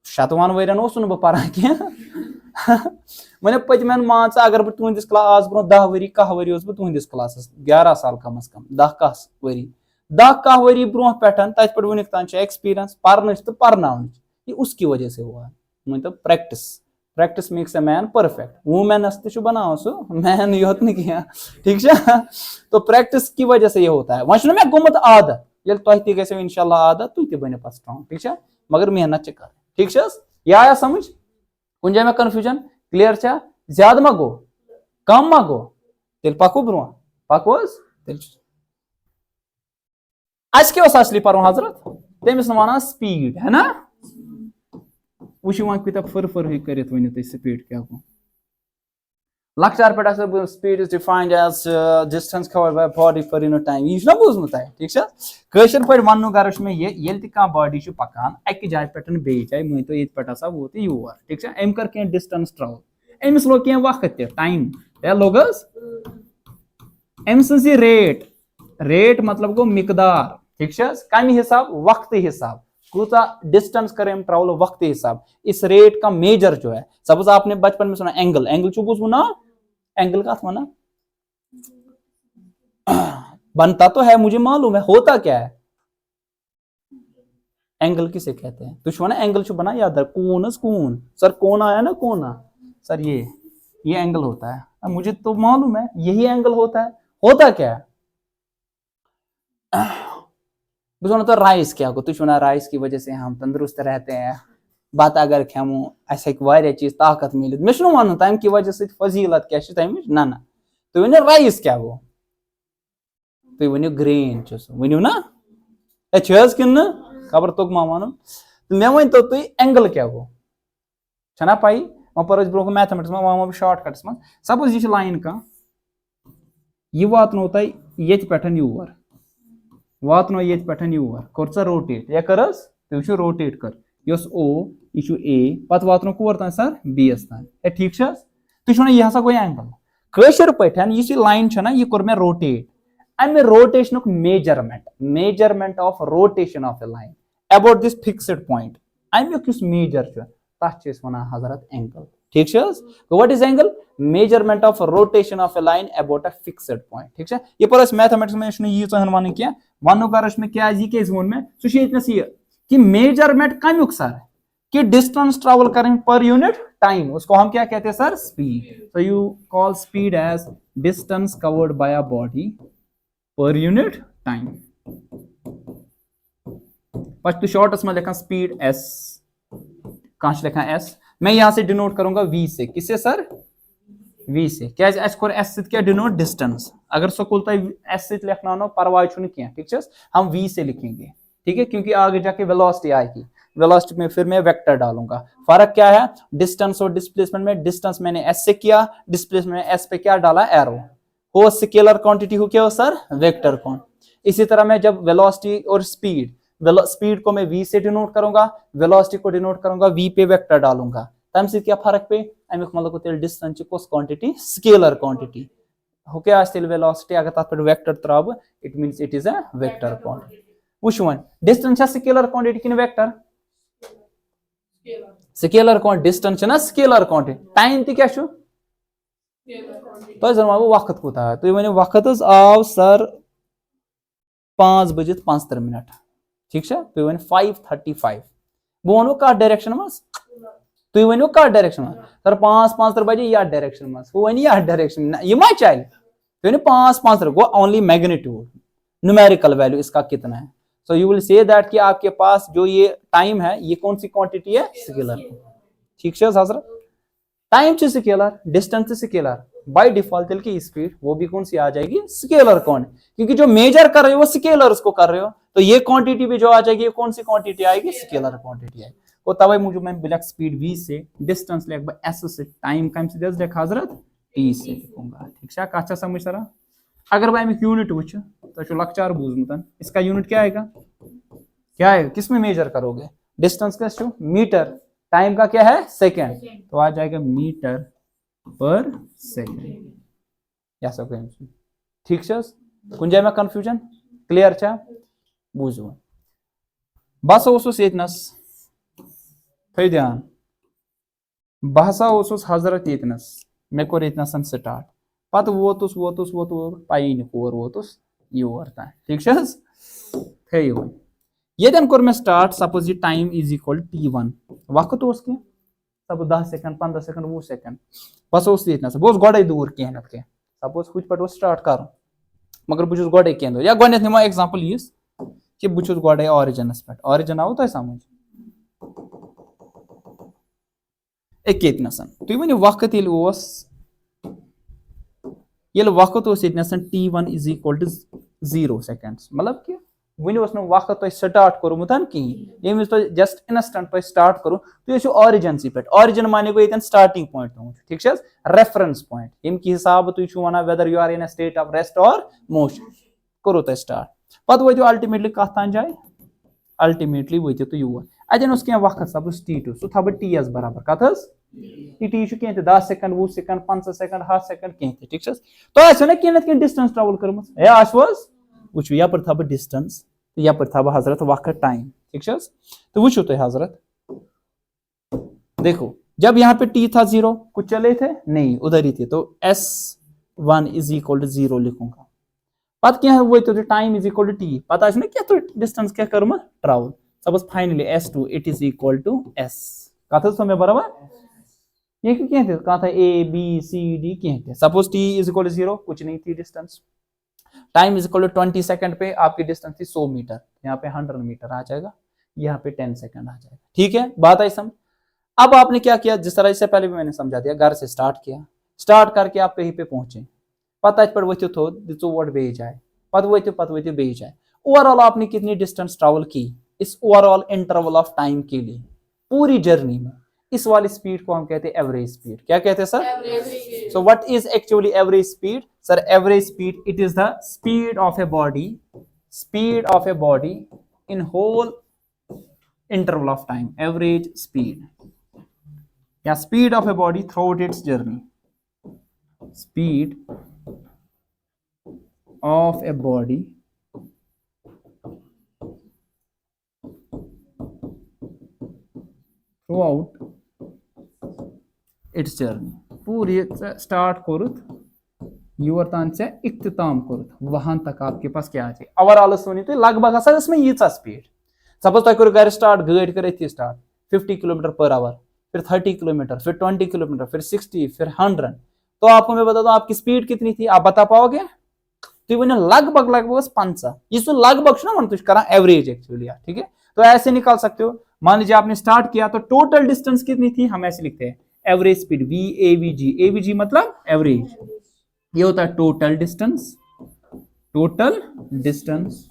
7 वरियन बह पान कह वो पतम मान अगर बह तुंदिस क्लास आज ब्रो 10 वरी 10 वरी तुंदिस क्लास 11 साल कम अज कम 10 वरी 10 वरी ब्रो पे तथ पे वनिक तान एक्सपीरियंस पर्न तो पर्न ये उसकी वजह से हुआ मान तो practice makes a man perfect women's तो बनाओ सो मैन योत नहीं ठीक है तो प्रैक्टिस की वजह से ये होता है वह मे गुमत आदत ये तुह तह इंशाल्लाह आदत तुम बनो पे स्ट्रॉन्ग ठीक है मगर मेहनत कर ठीक है यह आया समझ कुन जाए में कन्फ्यूजन क्लियर छा ज्यादा मा गो कम मा गो तेल पको ब्रो पकोस आज क्या असली पर हजरत तमिस वन स्पीड है ना वो कूत फर कर स्पीड क्या गो लचार पे speed is defined as distance covered by body for in time यह बूझमुत ठीक है कशर पे वन गर्ज में ये बॉडी पकान अक जाय पे बे जाए मान तो ये पे वोत योर ठीक है अम कर कह डिस्टेंस ट्रैवल अमिस लोग कह वक्त टाइम क्या लोगस अम सज रेट मतलब गो मिकदार ठीक है कम हिसाब वक्त हिसाब कूता डिस्टेंस करें ट्रैवल वक्त हिसाब इस रेट का मेजर जो है सपोज आपने बचपन में सुना एंगल चुप ना एंगल का था ना बनता तो है मुझे मालूम है होता क्या है एंगल किसे कहते हैं तो एंगल चुप बना याद है कौन सर कौन आया ना कोना सर ये एंगल होता है मुझे तो मालूम है यही एंगल होता है होता क्या है तो राइस क्या को तुझे राइस की वजह से हम तंदुरुस्त रहते हैं बात अगर खेमो अ चीज ताकत मिल मे वन तम की वजह से फजीलत क्या तमिच ना तुम वन राइस क्या गो तुम वन ग्रेन वन ना कि खबर तोग मा वन मे वन तो तुम एंगल क्या गो छना पाई वहाँ पर ब्रो मैथमेटिक्स में वहाँ शॉर्टकट्स में सपोज ये लाइन का यह वातनो तय ये पे यूर वातनो ये पे यूर कर रोटेट या कर तु रोटेट कर यस ओ यह ए पत वातनो कोर तान सर बी एस तान ए ठीक तुम यह हसा गो एंगल कशर पे लाइन ना यह कोर मे रोटेट अमे rotation measurement of rotation of A line about this fixed point अमुक मेजर तथ वन हजरत एंगल ठीक what is angle measurement of rotation of A line about a fixed point ठीक है ये पर मैथमेटिक्स में यीचन वन क्या वन कर क्या वो मे सह कि मेजरमेंट कमुक सर कि डिस्टेंस ट्रेवल करें पर यूनिट टाइम उसको हम क्या कहते हैं sir speed so you call speed as distance covered by a body per unit time first shortest में लिखा स्पीड s कहां से लिखा s मैं यहां से डिनोट करूंगा v से किससे सर v से क्या s को s से क्या डिनोट डिस्टेंस अगर स्कूल तक s से लिखना हो परवाह छु क्या ठीक है हम v से लिखेंगे ठीक है क्योंकि आगे जाके वेलोसिटी आएगी वेलोसिटी में फिर मैं वेक्टर डालूंगा फर्क क्या है डिस्टेंस और डिस्प्लेसमेंट में डिस्टेंस मैंने s से किया डिस्प्लेसमेंट में s पे क्या डाला एरो हो स्केलर क्वांटिटी हो क्या हो सर वेक्टर क्वांटिटी इसी तरह मैं जब वेलोसिटी और स्पीड को मैं v से डिनोट करूंगा वेलोसिटी को डिनोट करूंगा v पे वेक्टर डालूंगा तम से क्या फर्क पे अमुक मतलब तेल डिस्टेंस कोस क्वांटिटी स्केलर क्वांटिटी हो क्या वेलोसिटी अगर तथ पे वेक्टर त्राव it means it is a vector quantity वुन डिस्टेंस स्केलर क्वांटिटी कि वेक्टर स्केलर क्वांटिटी डिस्टेंस ना स्केलर क्वांटिटी टाइम क्या तो वक्त कूत तुम वो वक्त आव सर 5:75 ठीक है तुम वो 5:35 बह वो कत डायरेक्शन मज तुम वो कत डायरेक्शन मज सर 5:75 बजे यथ डायरेक्शन मज वो वन यथ डायरेक्शन यह मा चल तुम 5:75 go only magnitude numerical value इसका कितना है so you will say that कि आपके पास जो ये टाइम है ये कौन सी क्वांटिटी है स्केलर ठीक है हजरत टाइम से स्केलर डिस्टेंस से स्केलर बाय डिफॉल्ट की स्पीड वो भी कौन सी आ जाएगी स्केलर क्वांटिटी क्योंकि जो मेजर कर रहे हो वो स्केलर उसको कर रहे हो तो ये क्वांटिटी भी जो आ जाएगी कौन सी क्वांटिटी आएगी स्केलर क्वांटिटी आएगी तो तब मुझे मैं ब्लैक स्पीड v से डिस्टेंस लिख s से टाइम कम से लिख हजरत t से लिखूंगा ठीक है कह समझ सर अगर मैं अमिक यूनिट वो तो लक्चार बूझमुत इसका यूनिट क्या आएगा किस में मेजर करोगे डिस्टेंस का मीटर टाइम का क्या है सेकेंड तो आ जाएगा मीटर पर सेकेंड या सब ठीक है कुछ जाए में कंफ्यूजन क्लियर बूझो बस ये थो ध्यान बह हजरत ये मे कोर ये स्टार्ट पत वोतुस पाई कोर वोतुस योर तान ठीक थो ये कोर मे स्टार्ट सपोज ये टाइम इज इक्वल t1 वक्त कह सपोज 10 सेकंड 15 सेकंड 20 सेकंड बस ये बह गोड़े दूर कह ना कह सपोज हुत पे स्टार्ट कर मगर बहुत गोड़े कह या गो निमो एग्जाम्पल यीस कि बहुत गोड़े ऑरिजिनस पे ऑरिजिन आव तुम समझ एकेतनसन तुम वो वक्त ये वक्त t1 is equal to 0 seconds मतलब कि वन वक्त तुम स्टार्ट कोर्मुत कहें ये जस्ट इंस्टेंट तुम स्टार्ट करो तुम ऑरिजिन पे ऑरिजिन माने गो ये स्टार्टिंग पॉइंट ठीक है रेफरेंस पॉइंट यम कि हिसाब तुम वन whether you are in a state of rest और मोशन करो तुम स्टार्ट पत वो अल्टीमेटली कत तान जाए अल्टीमेटली वो तो योर अतन कह वक्त सपोज t2 सह थो बह ts बराबर कत टी कह 10 सेकंड 20 सेकंड 5 सेकंड 7 सेकंड कह ठीक तो आसो ना कह डिस्टेंस ट्रेवल कर्म आसवस वो यप थो डिस्टेंस तो यप थो हजरत वक्त टाइम ठीक तो वो तुम हजरत देखो जब यहाँ पे t था 0 कुछ चले थे नहीं उधर ही थे तो s1 इज इक्वल टू 0 लिखूंगा पत क्या वो तो time is equal to t पता है क्या तो डिस्टेंस क्या कर्म travel suppose finally s2 it is equal to s कथ समय बराबर ये क्या थे कहा था a b c d क्या थे suppose t is equal to 0 कुछ नहीं थी distance time is equal to 20 second पे आपकी डिस्टेंस थी 100 मीटर यहाँ पे 100 मीटर आ जाएगा यहाँ पे 10 सेकंड आ जाएगा ठीक है बात आई समझ अब आपने क्या किया जिस तरह इससे पहले भी मैंने समझा दिया घर से स्टार्ट किया स्टार्ट करके आप कहीं पे पहुंचे पता पे वो थो दिचो वोट बे जाए पत वो बे जाए ओवरऑल आपने कितनी डिस्टेंस ट्रेवल की इस ओवरऑल इंटरवल ऑफ टाइम के लिए पूरी जर्नी में इस वाली स्पीड को हम कहते हैं एवरेज स्पीड। क्या कहते हैं sir? So what is actually average speed? Sir average speed it is the speed of a body, speed of a body in whole interval of time, average speed, yeah, speed of a body throughout its journey, speed of a body throughout its journey, पूरी start करुत your तान से इख्तिताम करुत वहां तक आपके पास क्या आ जाए overall सुनी तो लगभग हसा इसमें यीचा स्पीड। सपोज तुम करो घर स्टार्ट, गाड़ी कर स्टार्ट 50 किलोमीटर पर आवर, फिर 30 किलोमीटर, फिर 20 किलोमीटर, फिर 60, फिर 100, तो आपको मैं बता दूं आपकी स्पीड कितनी थी, आप बता पाओगे? तो वो लगभग लगभग 5 ये लगभग ना मन तुझ एवरेज एक्चुअली, ठीक है। तो ऐसे निकाल सकते हो, मान लीजिए आपने स्टार्ट किया तो टोटल डिस्टेंस कितनी थी, हम ऐसे लिखते हैं एवरेज स्पीड VAVG, AVG मतलब एवरेज, ये होता है total distance, total distance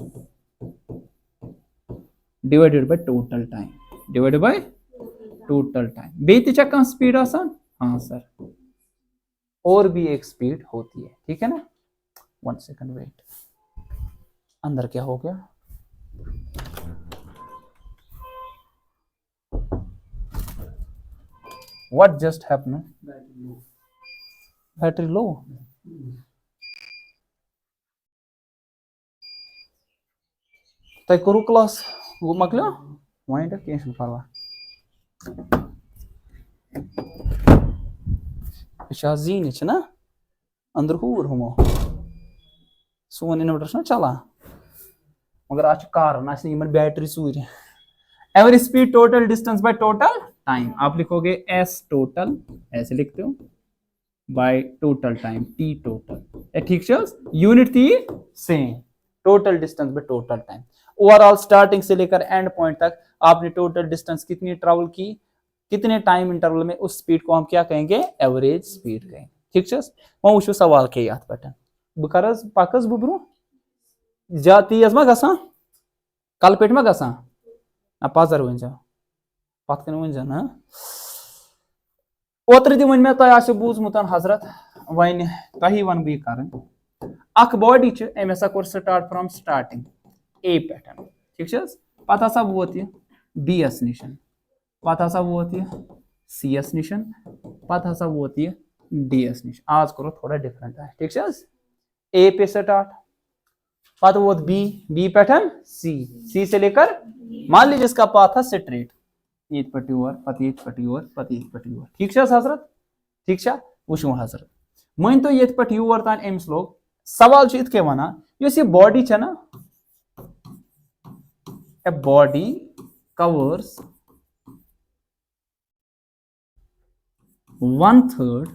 divided by total time, divided by total time. बेतिचा कम स्पीड आसान? हाँ सर, और भी एक स्पीड होती है, ठीक है ना। 1 सेकंड वेट, अंदर क्या हो गया? What just happened? Battery low. तय करू क्लास वो मकलो वहीं तक कैंसिल करवा शाजीन छ ना अंदर हूर हमो सोन इन्वर्टर ना चला मगर आज कारण आज Yemen battery Surya. Average speed total distance by total time, आप लिखोगे एस टोटल, ऐसे लिखते हो, bye total time T total, ठीक है। यूनिट थी same, total distance by total time. Overall starting से लेकर एंड पॉइंट तक आपने टोटल डिस्टेंस कितनी ट्रेवल की, कितने टाइम इंटरवल में, उस स्पीड को हम क्या कहेंगे? एवरेज स्पीड कहेंगे, ठीक है। वो वुचो सवाल के याद पे बह कर पकस बह ब्रो ज्यादा तेज मा गसा कल पे मा गसा पजर वन पत कन वन ना ओत्र वन मे तुम बूझमुत हजरत वन तही वन बह कर अख बॉडी अम हसा कोर स्टार्ट फ्रॉम स्टार्टिंग ए पे, ठीक है। पत हसा वोत यह बी एस निशन, पत हसा वोत यह सी एस निशन, पत हसा वोत यह डी एस निश। आज करो थोड़ा डिफरेंट है, ठीक है। ए पे स्टार्ट, पत वोत बी पे सी से लेकर मान लीजिए इसका पाथ था स्ट्रेट ये पटी और पत ये पटी और पत ये पटी और, ठीक है हजरत, ठीक है। वो हजरत मन तो ये पे योर तान अम्स लोग सवाल इत वन ये बॉडी है ना, a body covers 1/3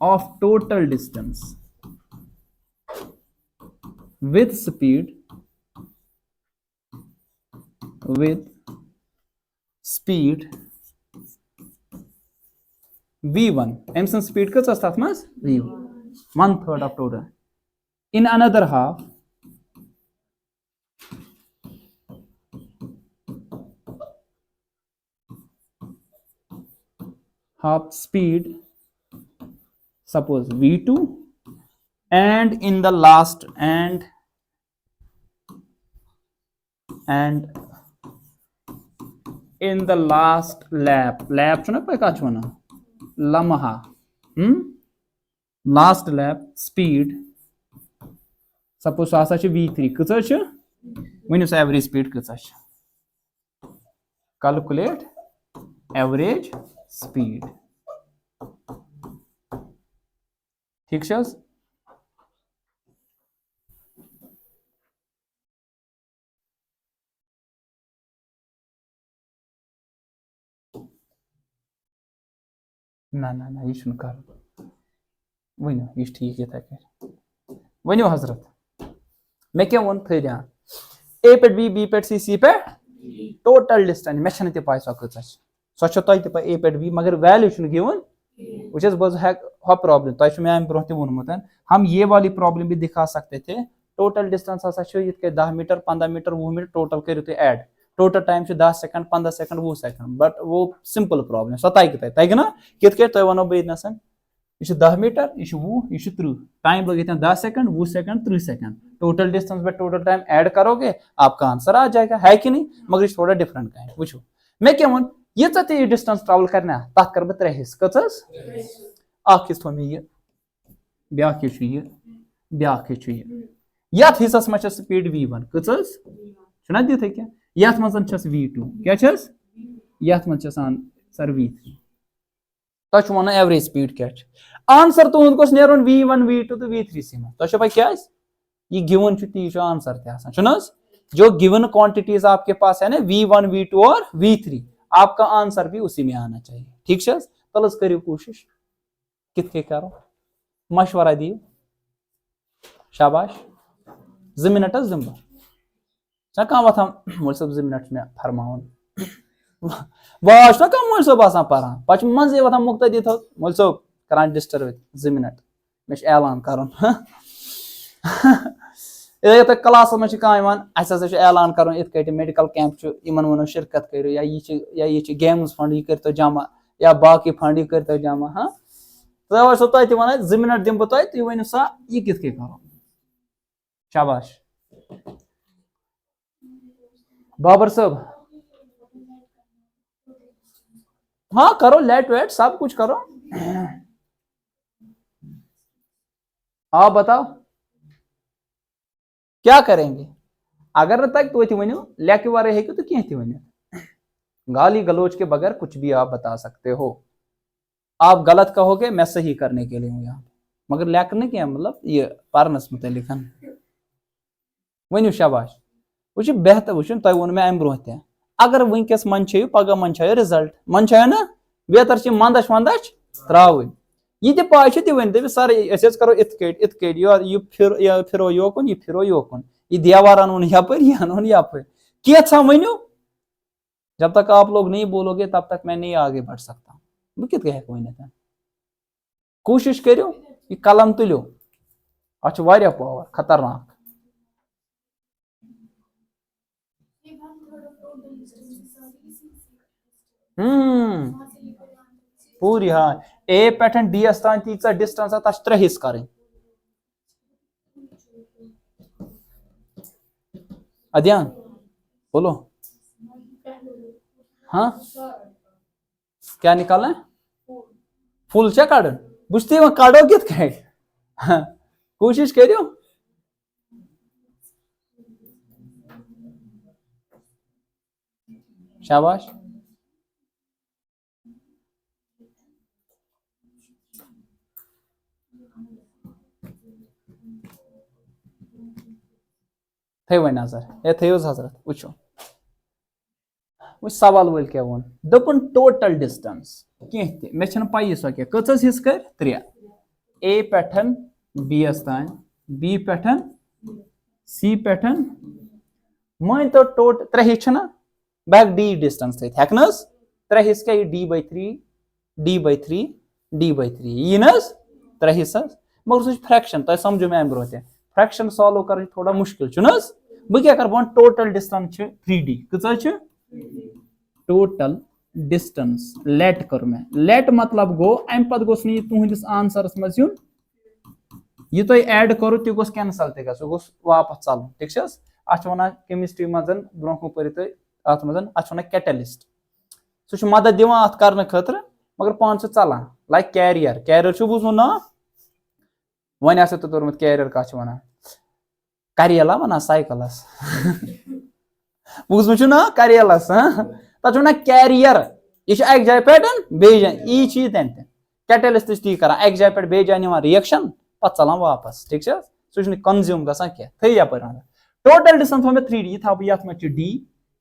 of total distance with speed v1 एमसन स्पीड कस तथ मज v1 1/3 of total in another half speed suppose v2 and in the last and in the last lap chuna pa ka chuna lamha last lap speed suppose asa ch v3 kutsa ch when you average speed kutsa ch calculate average speed, ठीक है। ना ना ना ये कर one यह ठीक है वन हजरत मे क्या वो थे ध्यान ए पे बी पे सी पे टोटल डिस्टेंस मे छे पाई सो कच सो तुम पे ए पे बी मगर वैल्यू गिवन वह बस हा प्रॉब्लम तुम मे ब्रो वोनमुत हम ये वाली प्रॉब्लम भी दिखा सकते थे। टोटल डिस्टेंस हसा 10 मीटर 15 मीटर 20 मीटर टोटल करो तुम add total time 10 second 15 second 20 second but वो सिंपल प्रॉब्लम सो तक ना कित तह वो बेनसन यह 10 मीटर यह 20 यह 30 टाइम लगे 10 second 20 second 30 second total distance पे टोटल टाइम ऐड करोगे आपका आंसर आ जाएगा है कि नहीं मगर यह थोड़ा डिफरेंट का है वो मैं क्या वन ये डिस्टेंस ट्रेवल करना तथ कर 3 हिस्स कस हिस्स थो मे ब्या ब्या यथ हिस्सस मे स्पीड v1 कस दिख क्या यथ मज v2 क्या यथ मज सर v3 तुम वन एवरेज स्पीड क्या आंसर तुंद गोस नेरुन v1 v2 तो v3 सी मे तुम पता क्या ये गिवन ती आंसर तह जो गिवन क्वांटिटीज आपके पास है ना v1 v2 और v3 आपका आंसर भी उसी में आना चाहिए ठीक है तल करो कोशिश कित करो मशवरा दियो शाबाश 2 मिनट दिम बह कह वथा मोल सब 2 मिनट में फरमावन वह कह मोल सब आसान पारान पे मजे वथा मुक्तदी थो मोल सब करान डिस्टर्ब 2 मिनट मे ऐलान कर क्लास में ऐलान कर मेडिकल कैंप इन वो शिरकत करो या ये गेम्स फंड यह कर जमा या बाकी फंड यह कर जमा हाँ तो तह वन 2 मिनट दिम बह तुम वन सा यह कित करो शाबाश बाबर साहब हाँ करो लेट वेट सब कुछ करो आप बताओ क्या करेंगे अगर न तक तो वन लेके वारे है तो कह वन गाली गलोच के बगैर कुछ भी आप बता सकते हो आप गलत कहोगे मैं सही करने के लिए हूं यहाँ मगर लेकर नहीं क्या मतलब ये पारनस मुतलिक वन शाबाश वो बेहतर वो तुम वो मे अम ब्रोह तह अगर वनकस मन पगह मन रिजल्ट मन ना बेहतर मंदच वंदच त्रावन यह पाई ती वन दप सर करो इत यह फिरो योकुन यह फिरो योकुन यह देवार अनोन यपर यह अनोन यपर कैसा वनो जब तक आप लोग नहीं बोलोगे तब तक मैं नहीं आगे बढ़ सकता बह कित वन कोशिश करो यह कलम तुलो अत पावर खतरनाक पूरी हाँ ए पे डी तान तीचा डिस्टेंस तथ 3 हिस्स कर अध्यान बोलो हाँ क्या निकालना है फुल चा काड़ बुझते वह काड़ो कित हाँ, कोशिश करो शाबाश थे वन नजर ये थे हजरत वो सवाल वल क्या वो दपन टोटल डिस्टेंस कह मे पाई सो क्या कस हिस्स कर 3 ए पे बी तान बी पे सी पे मान तो टोटल 3 हिस्स ना बह डी डिस्टेंस थे 3 हिस्स क्या d/3 d/3 d/3 यह 3 हिस्स मगर सह फ्रैक्शन तुम समझो मे अम ब्रोह फ्रैक्शन सॉल्व कर थोड़ा मुश्किल बह क्या कर बह टोटल डिस्टेंस 3D कस टोटल डिस्टेंस लेट कर मैं लेट मतलब गो अम पे गोस तुहस आंसरस मज यून यह तुम ऐड करो तह गोस कैंसल तह गोस वापस चल ठीक अत वन केमिस्ट्री मज ब्रोह पर अत मज अत वन कैटलिस्ट सह मदद दिवान अत कर खतर मगर पान चलान लाइक कैरियर कैरियर बुझ ना वन तो तोर्मुत कैरियर कह वन करेला वन साइकलस बुझ ना करेलस तथ वन कैरियर यह अक जाय पे बे जाय यी चीज कैटलिस्ट ती कर अक जाय पे बे जाय निवान रिएक्शन पे चलान वापस ठीक सह कंज्यूम ग क्या यप टोटल डिस्टेंस थो मे 3D यह थो ये मज डी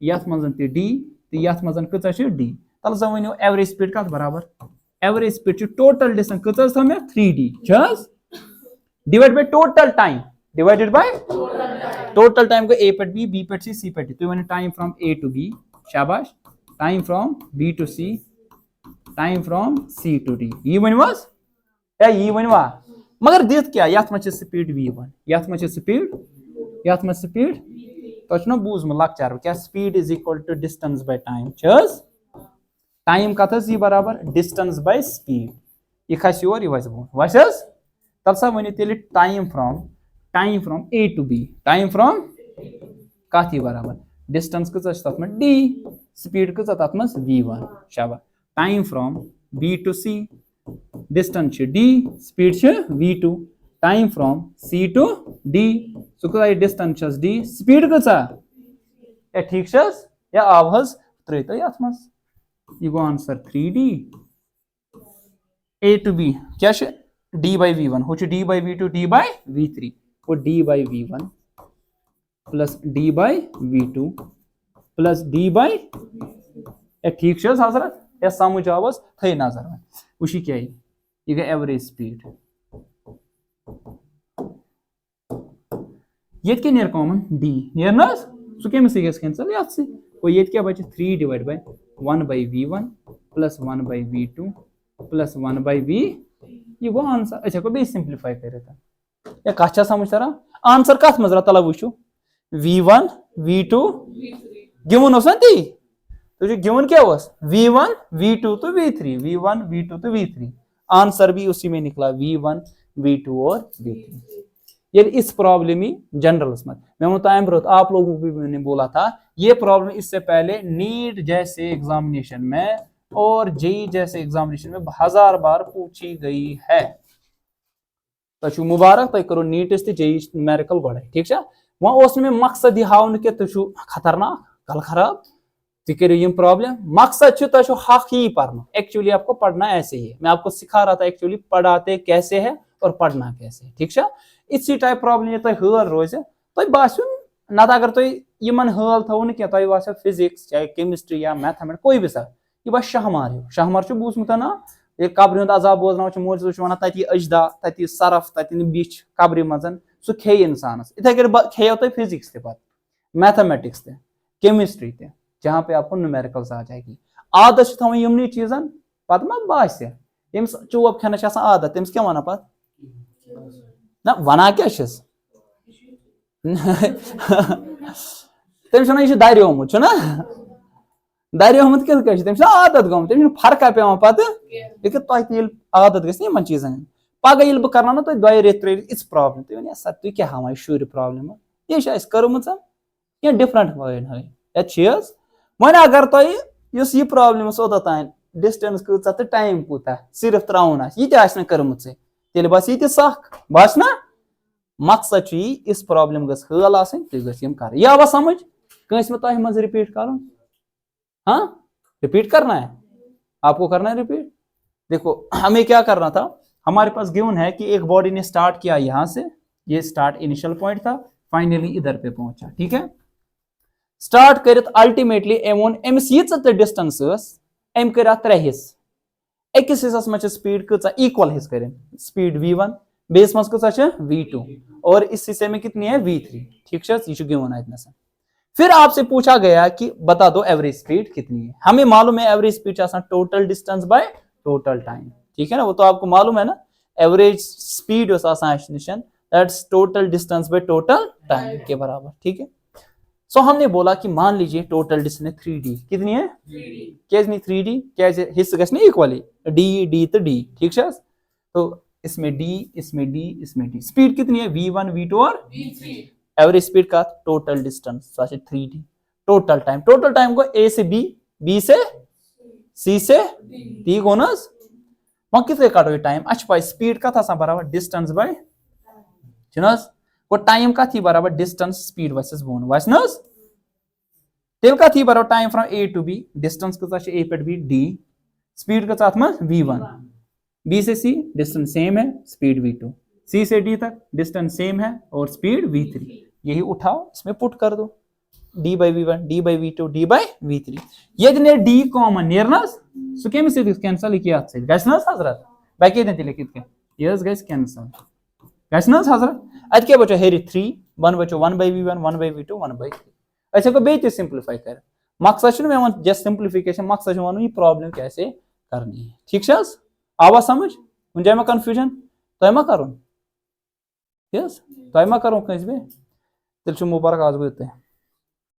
ये मज डी तो ये मज कच डी तल सा वो एवरेज स्पीड कत बराबर एवरेज स्पीड टोटल डिस्टेंस कच थो मे 3D divide by total time divided by total time को ए पे बी पे सी पे तो one time from A to B शाबाश time from B to C time from C to D यह वन यह वन मगर दित क्या ये स्पीड v1 ये स्पीड तो बूझम लक्चार क्या speed is equal to distance by time time कत यह बराबर डिस्टेंस बाय स्पीड यह खस योर यह वस तब सा वन तेल time from A to B time from कत यह बराबर डिस्टेंस कत में डी स्पीड कत तथ में v1 शाबा time from B to C distance D speed v2 time from C to D सह डिस्टेंस डी स्पीड कचा ठीक या आव त्रो तुम अत यह go answer 3D A to B क्या d by v1 हो d by v2 d by v3 वो d by v1 plus d by v2 plus d by ठीक हजरत या समझ आवस थे नजर में वही क्या यह गई एवरेज स्पीड ये क्या नेर कॉमन d नेर ना सह कमिस कैंसल ये वो ये क्या बचे 3 divide by 1 by v1 plus 1 by v2 plus 1 by v यह गो आंसर अच्छा को बे सिंप्लीफाई कर या कह समझ तरह आंसर कत मज तला वो v1 v2 गिवन ना ती तो गिवन क्या v1 v2 तो v3 v1 v2 तो v3 आंसर भी उसी में निकला v1 v2 और v3 ये इस प्रॉब्लम ही जनरल मैं टाइम ब्रोथ आप लोगों को भी मैंने बोला था ये प्रॉब्लम इससे पहले नीट जैसे एग्जामिनेशन में और जेई जैसे एग्जामिनेशन में 1000 बार पूछी गई है तो मुबारक तुम करो नीट जेई न्यूमेरिकल गोड़े ठीक है वह में मकसद यह हावन कि तुम खतरनाक कल खराब तुम करो यम प्रॉब्लम मकसद तुम हक ही पढ़ना एक्चुअली आपको पढ़ना ऐसे ही है मैं आपको सिखा रहा था एक्चुअली पढ़ाते कैसे है और पढ़ना कैसे है ठीक है इसी टाइप प्रॉब्लम ये तुम हल रोज तुम बासो नत अगर तुम हल थो ना तुम बासो फिजिक्स चाहे केमिस्ट्री या मैथमेटिक्स कोई भी सर यह बस शहमार बूझमुत ना ये कब्र हूं अजाब बोजन मोज वन तत अजदा तत सरफ तत बिछ कब्र मजन सह खे इंसानस इथे खेयो तुम फिजिक्स ते मैथमेटिक्स ते केमिस्ट्री ते जहाँ पे आपको न्यूमेरिकल्स आ जाएगी आदत थवन यमनी चीजन पत मा बास यम्स चोब खेन आदत तम्स क्या वन पत ना वना क्या तम्स वन यह दारियोमुत ना दारियोमुत कित तम्स आदत गोमुत तम्स फर्क पे पत तुम आदत गम चीजन पगह ये बह कर तुम 2 रेत 3 इस प्रॉब्लम तुम सर तुम क्या हां शुर प्रॉब्लम यह कर्म क्या डिफरेंट वन वन अगर तुम यह प्रॉब्लम ओतान डिस्टेंस कूचा तो टाइम कूता सिर्फ त्राउन यह कर्म तेल बस ये सख बस ना मकसद इस प्रॉब्लम गल तुम कर यह आवा समझ कंस में तुम मज रिपीट कर हाँ रिपीट करना है आपको करना है रिपीट देखो हमें क्या करना था हमारे पास गिवन है कि एक बॉडी ने स्टार्ट किया यहां से ये स्टार्ट इनिशियल पॉइंट था फाइनली इधर पे पहुंचा ठीक है स्टार्ट कर अल्टीमेटली एमस ये डिस्टेंस एम कर 3 हिस्स अकिस हिस्सस में स्पीड कचा इक्वल हिस्स करें स्पीड v1 बेस मज कचा v2 और इस हिस्से में कितनी है v3 ठीक है ये गिवन है इतना फिर आपसे पूछा गया कि बता दो एवरेज स्पीड कितनी है हमें मालूम है average speed total distance by total time ठीक है ना वो तो आपको मालूम है ना average speed that's total distance by total time के बराबर ठीक है सो हमने बोला कि मान लीजिए टोटल डिस्टेंस 3D कितनी है 3D क्या 3D क्या हिस्से गए इक्वली d तो d ठीक है तो इसमें d इसमें d इसमें d स्पीड कितनी है v1 v2 और v3 एवरेज स्पीड का total distance 3D total time को a से b से c से d को ना वह कित कटो टाइम अच्छा स्पीड का था बराबर डिस्टेंस बाय वो टाइम का थी बराबर डिस्टेंस स्पीड वर्सेस बोन वस तेल का थी बराबर time from A to B distance का ए पे बी डी स्पीड का v1 b से c डिस्टेंस सेम है स्पीड v2 c से d तक डिस्टेंस सेम है और स्पीड v3 यही उठाओ इसमें पुट कर दो d by v1 d by v2 d by v3 ये d कॉमन नियरनेस सो केम से कैंसिल किया से गसनस हजरत बाकी ने तिले कित के यस गाइस कैंसिल गसनस हजरत अत के बचो हेरी 3 1 बचो 1 by v1 1 by v2 1 by 3 अच्छा को बेच सिंपलीफाई कर मकसद में वन जस्ट सिंपलीफिकेशन मकसद वन ये प्रॉब्लम कैसे करनी है ठीक है आवा समझ कुछ जाए में कंफ्यूजन तो मा करो यस तो मा करो कहीं पे तेल मुबारक आज देते हैं